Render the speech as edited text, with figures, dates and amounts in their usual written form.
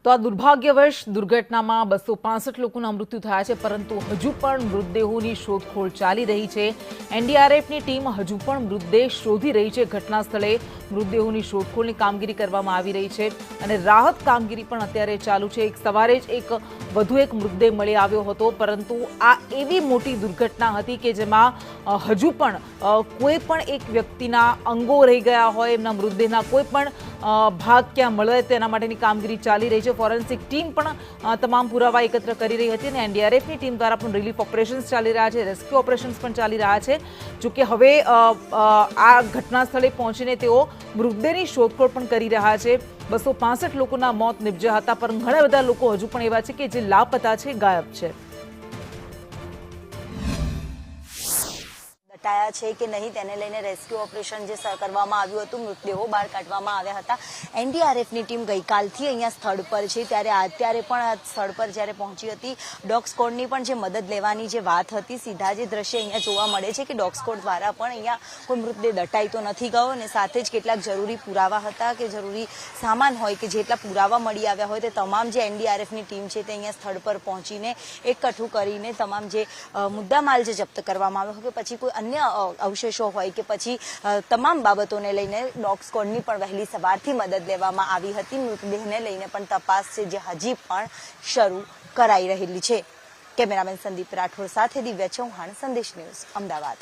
તો આ દુર્ભાગ્યવશ દુર્ઘટનામાં 265 લોકોના મૃત્યુ થયા છે, પરંતુ હજુ પણ મૃતદેહોની શોધખોળ ચાલી રહી છે। એનડીઆરએફની ટીમ હજુ પણ મૃતદેહ શોધી રહી છે। ઘટના સ્થળે મૃતદેહોની શોધખોળની કામગીરી કરવામાં આવી રહી છે અને રાહત કામગીરી પણ અત્યારે ચાલુ છે। સવારે જ વધુ એક મૃતદેહ મળી આવ્યો હતો, પરંતુ આ એવી મોટી દુર્ઘટના હતી કે જેમાં હજુ પણ કોઈ પણ એક વ્યક્તિના અંગો રહી ગયા હોય, એમના મૃતદેહના કોઈ પણ ભાગ ક્યાં મળે તેના માટેની કામગીરી ચાલી રહી છે। ફોરેન્સિક ટીમ પણ તમામ પુરાવા એકત્ર કરી રહી હતી અને એનડીઆરએફની ટીમ દ્વારા પણ રિલીફ ઓપરેશન્સ ચાલી રહ્યા છે, રેસ્ક્યુ ઓપરેશન્સ પણ ચાલી રહ્યા છે। જોકે હવે આ ઘટના સ્થળે પહોંચીને તેઓ મૃતદેહની શોધખોળ પણ કરી રહ્યા છે। 265 લોકોના મોત નિપજ્યા હતા, પણ ઘણા બધા લોકો હજુ પણ એવા છે કે જે લાપતા છે, ગાયબ છે। દટાયા છે કે નહીં તેને લઈને રેસ્ક્યુ ઓપરેશન જે કરવામાં આવ્યું હતું, મૃતદેહો બહાર કાઢવામાં આવ્યા હતા। એનડીઆરએફની ટીમ ગઈકાલથી અહીંયા સ્થળ પર છે, ત્યારે અત્યારે પણ સ્થળ પર જ્યારે પહોંચી હતી, ડોગ સ્કોડની પણ જે મદદ લેવાની જે વાત હતી, સીધા જે દ્રશ્ય અહીંયા જોવા મળે છે કે ડોગ સ્કોડ દ્વારા પણ અહીંયા કોઈ મૃતદેહ દટાઈ તો નથી ગયો અને સાથે જ કેટલાક જરૂરી પુરાવા હતા કે જરૂરી સામાન હોય કે જેટલા પુરાવા મળી આવ્યા હોય તે તમામ જે એનડીઆરએફની ટીમ છે તે અહીંયા સ્થળ પર પહોંચીને એકઠું કરીને તમામ જે મુદ્દામાલ જે જપ્ત કરવામાં આવ્યો કે પછી કોઈ અન્ય અવશેષો હોય કે પછી તમામ બાબતોને લઈને ડોગ સ્કોડની પણ વહેલી સવારથી મદદ લેવામાં આવી હતી। મૃતદેહને લઈને પણ તપાસ છે જે હજી પણ શરૂ કરાઈ રહેલી છે। કેમેરામેન સંદીપ રાઠોડ સાથે દિવ્યા ચૌહાણ, સંદેશ ન્યૂઝ, અમદાવાદ।